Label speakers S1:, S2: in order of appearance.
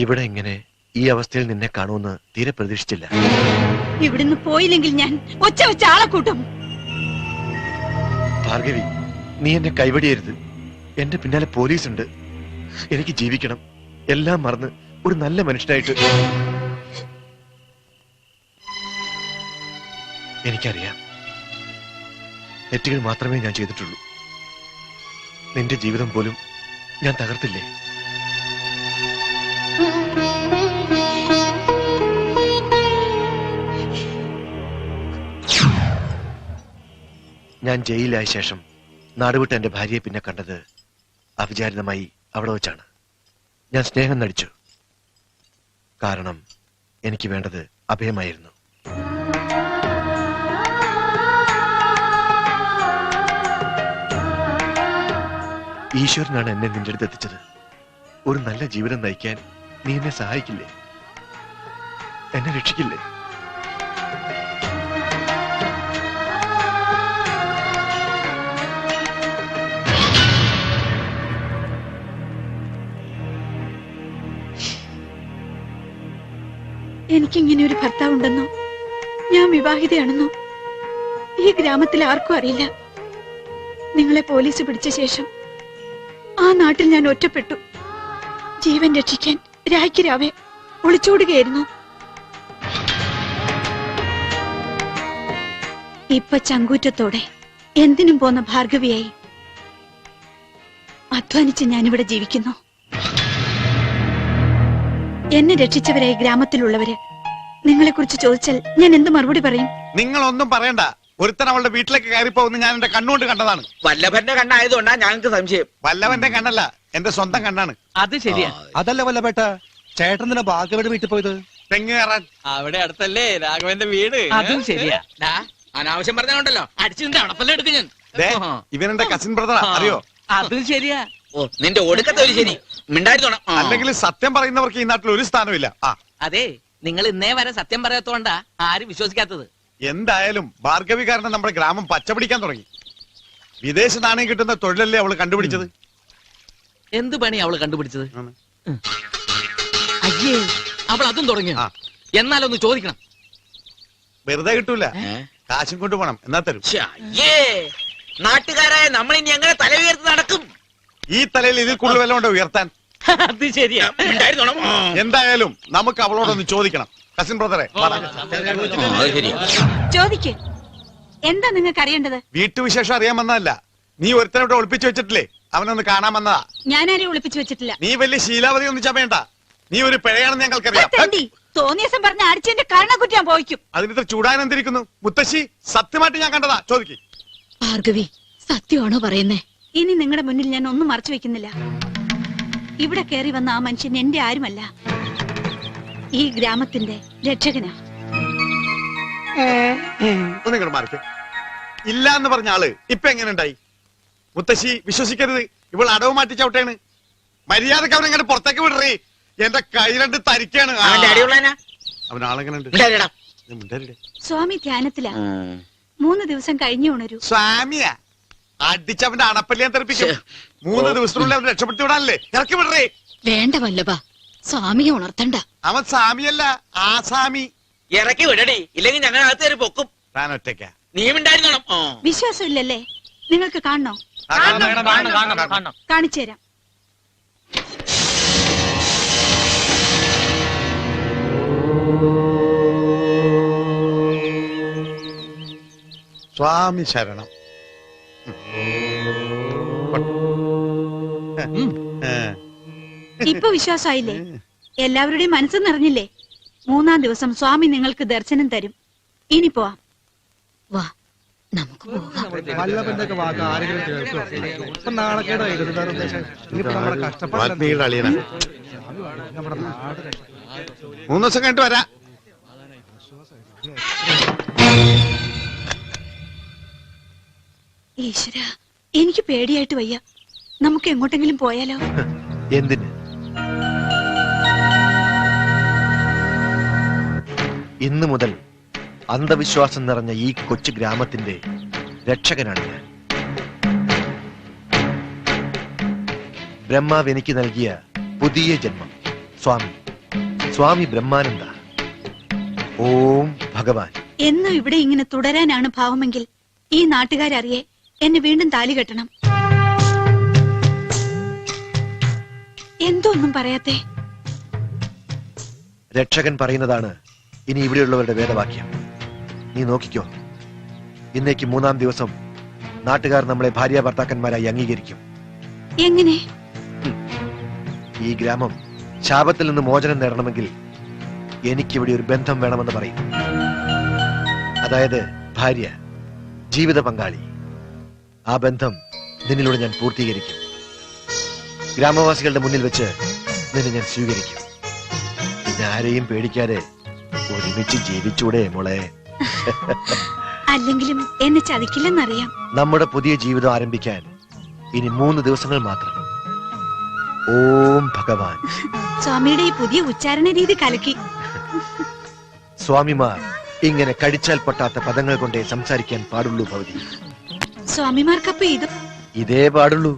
S1: ഇവിടെ ഇങ്ങനെ ഈ അവസ്ഥയിൽ നിന്നെ കാണുമെന്ന് തീരെ പ്രതീക്ഷിച്ചില്ല.
S2: ഇവിടുന്ന് പോയില്ലെങ്കിൽ ഞാൻ ഒച്ച വെച്ച ആളെ കൂട്ടും.
S1: ഭാർഗവി, നീ എന്നെ കൈവടിയരുത്. എന്റെ പിന്നാലെ പോലീസുണ്ട്. എനിക്ക് ജീവിക്കണം. എല്ലാം മറന്ന് ഒരു നല്ല മനുഷ്യനായിട്ട്. എനിക്കറിയാം, തെറ്റുകൾ മാത്രമേ ഞാൻ ചെയ്തിട്ടുള്ളൂ. നിന്റെ ജീവിതം പോലും ഞാൻ തകർത്തില്ലേ? ഞാൻ ജയിലിലായ ശേഷം നാടുവിട്ട എന്റെ ഭാര്യയെ പിന്നെ കണ്ടത് അവിചാരിതമായി അവിടെ വെച്ചാണ്. ഞാൻ സ്നേഹം നടിച്ചു. കാരണം എനിക്ക് വേണ്ടത് അഭയമായിരുന്നു. ഈശ്വരനാണ് എന്നെ നിന്റെ അടുത്ത് എത്തിച്ചത്. ഒരു നല്ല ജീവിതം നയിക്കാൻ നീ എന്നെ സഹായിക്കില്ലേ? എന്നെ രക്ഷിക്കില്ലേ?
S2: എനിക്കിങ്ങനെ ഒരു ഭർത്താവുണ്ടെന്നോ ഞാൻ വിവാഹിതയാണെന്നോ ഈ ഗ്രാമത്തിൽ ആർക്കും അറിയില്ല. നിങ്ങളെ പോലീസ് പിടിച്ച ശേഷം ആ നാട്ടിൽ ഞാൻ ഒറ്റപ്പെട്ടു. ജീവൻ രക്ഷിക്കാൻ രായ്ക്ക് രാവെ ഒളിച്ചോടുകയായിരുന്നു. ഇപ്പൊ ചങ്കൂറ്റത്തോടെ എന്തിനും പോന്ന ഭാർഗവിയായി അധ്വാനിച്ച് ഞാനിവിടെ ജീവിക്കുന്നു. എന്നെ രക്ഷിച്ചവരായി ഗ്രാമത്തിലുള്ളവര് നിങ്ങളെ കുറിച്ച് ചോദിച്ചാൽ ഞാൻ എന്ത് മറുപടി പറയും?
S3: നിങ്ങളൊന്നും പറയണ്ട. ഒരുത്തൻ അവളുടെ വീട്ടിലേക്ക് കയറി പോകുന്ന ഞാൻ എന്റെ കണ്ണുകൊണ്ട് കണ്ടതാണ്.
S4: വല്ലഭന്റെ കണ്ണായതുകൊണ്ടാ ഞങ്ങൾക്ക് സംശയം.
S3: വല്ലവന്റെ കണ്ണല്ല, എന്റെ സ്വന്തം കണ്ണാണ്.
S5: അത് ശരിയാ.
S6: അതല്ല വല്ലഭേട്ട, ചേട്ടൻ ഭാഗ്യവയുടെ വീട്ടിൽ പോയത്
S3: തെങ്ങ് കയറാൻ.
S5: അവിടെ അടുത്തല്ലേ രാഘവന്റെ വീട്. അതും ശരിയാ.
S4: അനാവശ്യം പറഞ്ഞോണ്ടല്ലോ അടിച്ചിട്ട് അടപ്പല്ല എടുക്കും ഞാൻ.
S3: ഇവനെന്റെ കസിൻ ബ്രദറാ, അറിയോ?
S5: അതും ശരിയാ.
S4: ഓ, നിന്റെ ഒടുക്കത്തെ ഒരു ശരി മിണ്ടായിരുന്നോണം.
S3: അല്ലെങ്കിൽ സത്യം പറയുന്നവർക്ക് ഈ നാട്ടിൽ ഒരു സ്ഥാനമില്ല.
S5: അതെ, നിങ്ങൾ ഇന്നേ വരെ സത്യം പറയാത്തോണ്ടാ ആരും വിശ്വസിക്കാത്തത്.
S3: എന്തായാലും ഭാർഗവി കാരണം നമ്മുടെ ഗ്രാമം പച്ചപിടിക്കാൻ തുടങ്ങി. വിദേശ നാണയം കിട്ടുന്ന തൊഴിലല്ലേ അവള് കണ്ടുപിടിച്ചത്.
S5: എന്ത് പണി അവള് കണ്ടുപിടിച്ചത്? അയ്യേ, അവൾ അതും തുടങ്ങി. എന്നാലൊന്ന് ചോദിക്കണം.
S3: വെറുതെ കിട്ടൂല, കാശും കൊണ്ടുപോകണം. എന്നാ തരും.
S4: നാട്ടുകാരായ നമ്മൾ ഇനി എങ്ങനെ തല ഉയർത്തി നടക്കും?
S3: ഈ തലയിൽ ഇതിൽ കൂടുതൽ വല്ല കൊണ്ട് ഉയർത്താൻ.
S5: അത് ശരിയാ.
S3: എന്തായാലും നമുക്ക് അവളോടൊന്ന് ചോദിക്കണം. കസിൻ ബ്രദറെ,
S2: ചോദിക്ക്. എന്താ നിങ്ങൾക്ക് അറിയേണ്ടത്?
S3: വീട്ടുവിശേഷം അറിയാൻ വന്നതല്ല. നീ ഒരുത്തനോട് ഒളിപ്പിച്ചു വെച്ചിട്ടില്ലേ? അവനൊന്ന് കാണാൻ വന്നതാ.
S2: ഞാനാരെയും ഒളിപ്പിച്ചു വെച്ചിട്ടില്ല.
S3: നീ വലിയ ശീലാവതി ഒന്നും ചമയണ്ട. നീ ഒരു പിഴയാണെന്ന് ഞങ്ങൾക്കറിയാം.
S2: തോന്നിയസം പറഞ്ഞ അടിച്ചെന്റെ കരണക്കുറ്റി ഞാൻ പോയിക്കും.
S3: അതിനിത്ര ചൂടാനെന്തിരിക്കുന്നു? മുത്തശ്ശി, സത്യമായിട്ട് ഞാൻ കണ്ടതാ. ചോദിക്ക്.
S2: ഭാർഗവി, സത്യമാണോ പറയുന്നേ? ഇനി നിങ്ങളുടെ മുന്നിൽ ഞാൻ ഒന്നും മറച്ചു വെക്കുന്നില്ല. ഇവിടെ കയറി വന്ന ആ മനുഷ്യൻ എന്റെ ആരുമല്ല, ഈ ഗ്രാമത്തിന്റെ രക്ഷകനാ.
S3: മാറിക്കേ. ഇല്ല എന്ന് പറഞ്ഞ ആള് ഇപ്പൊ എങ്ങനെ ഉണ്ടായി? മുത്തശ്ശി വിശ്വസിക്കരുത്. ഇവൾ അടവ് മാറ്റി ചവിട്ടേണ്. മര്യാദക്ക് അവൻ ഇങ്ങനെ പുറത്തേക്ക് വിടറേ. എന്റെ കൈ രണ്ട് തരിക്കാണ്.
S4: അവന്റെ അടിയുള്ളനാ
S3: അവൻ ആളെങ്ങനെ ഉണ്ട്?
S4: മിണ്ടാതിരിടാ.
S2: സ്വാമി ധ്യാനത്തിലാ. 3 ദിവസം കഴിഞ്ഞു ഉണരൂ.
S3: സ്വാമിയാ അടിച്ചവന്റെ അണപ്പല്ലിയാൻ തെറിപ്പിക്കും. 3 ദിവസത്തിനുള്ളിൽ അവൻ രക്ഷപ്പെടുത്തി വിടാനല്ലേ? ഇറക്കി വിടറേ.
S2: വേണ്ട വല്ലഭ, സ്വാമിയെ ഉണർത്തണ്ട.
S3: അവൻ സ്വാമിയല്ല, ആസാമി.
S4: ഇറക്കി വിടടി, ഇല്ലെങ്കിൽ ഞങ്ങൾ അകത്ത് കയറി പൊക്കും.
S3: താൻ ഒറ്റയ്ക്കാ.
S4: നീ മിണ്ടായിരുന്നോണം.
S2: വിശ്വാസം ഇല്ലല്ലേ? നിങ്ങൾക്ക് കാണണോ? കാണിച്ചു തരാം.
S3: സ്വാമി ശരണം.
S2: ഇപ്പൊ വിശ്വാസമായില്ലേ? എല്ലാവരുടെയും മനസ്സ് നിറഞ്ഞില്ലേ? 3-ാം ദിവസം സ്വാമി നിങ്ങൾക്ക് ദർശനം തരും. ഇനി പോവാം. വാ, നമുക്ക് പോകാം.
S6: വല്ലഭന്റെ ഒക്കെ വാക്ക് ആരെങ്കിലും കേൾക്കോ? ഇപ്പൊ നാണക്കേടായിരുന്നു വേറെ ഉദ്ദേശം. ഇനിയിപ്പോ നമ്മുടെ കഷ്ടപ്പാട്
S3: ആത്മീയുടെ അളിയനാ.
S6: നമ്മുടെ നാട്
S3: 3 ദിവസം കഴിഞ്ഞിട്ട് വരാം.
S2: ഈശ്വര, എനിക്ക് പേടിയായിട്ട് വയ്യ. നമുക്ക് എങ്ങോട്ടെങ്കിലും പോയാലോ?
S1: എന്തിന്? ഇന്നു മുതൽ അന്ധവിശ്വാസം നിറഞ്ഞ ഈ കൊച്ചു ഗ്രാമത്തിന്റെ രക്ഷകനാണ് ഞാൻ. ബ്രഹ്മാവ് എനിക്ക് നൽകിയ പുതിയ ജന്മം. സ്വാമി ബ്രഹ്മാനന്ദ. ഓം ഭഗവാൻ.
S2: എന്നും ഇവിടെ ഇങ്ങനെ തുടരാനാണ് ഭാവമെങ്കിൽ ഈ നാട്ടുകാരറിയെ എന്നെ വീണ്ടും താലി കെട്ടണം. എന്തോ ഒന്നും പറയാത്തെ?
S1: രക്ഷകൻ പറയുന്നതാണ് ഇനി ഇവിടെയുള്ളവരുടെ വേദവാക്യം. നീ നോക്കിക്കോ. ഇന്നേക്ക് 3-ാം ദിവസം നാട്ടുകാർ നമ്മളെ ഭാര്യ ഭർത്താക്കന്മാരായി അംഗീകരിക്കും.
S2: എങ്ങനെ?
S1: ഈ ഗ്രാമം ശാപത്തിൽ നിന്ന് മോചനം നേടണമെങ്കിൽ എനിക്കിവിടെ ഒരു ബന്ധം വേണമെന്ന് പറയും. അതായത് ഭാര്യ, ജീവിത പങ്കാളി. ആ ബന്ധം നിന്നിലൂടെ ഞാൻ പൂർത്തീകരിക്കും. ഗ്രാമവാസികളുടെ മുന്നിൽ വെച്ച് നിന്നെ ഞാൻ സ്വീകരിക്കും. പിന്നെ ആരെയും പേടിക്കാതെ ഒരുമിച്ച് ജീവിച്ചൂടെ മോളെ?
S2: അല്ലെങ്കിലും എന്നെ ചതിക്കില്ലെന്നറിയാം.
S1: നമ്മുടെ പുതിയ ജീവിതം ആരംഭിക്കാൻ ഇനി 3 ദിവസങ്ങൾ മാത്രം. ഓം ഭഗവാൻ.
S2: സ്വാമിയുടെ ഈ പുതിയ ഉച്ചാരണ രീതി കലക്കി.
S1: സ്വാമിമാർ ഇങ്ങനെ കടിച്ചാൽ പൊട്ടാത്ത പദങ്ങൾ കൊണ്ടേ സംസാരിക്കാൻ പാടുള്ളൂ ഭവതി.
S2: സ്വാമിമാർക്കപ്പൊ
S1: ഇതേ പാടുള്ളൂ.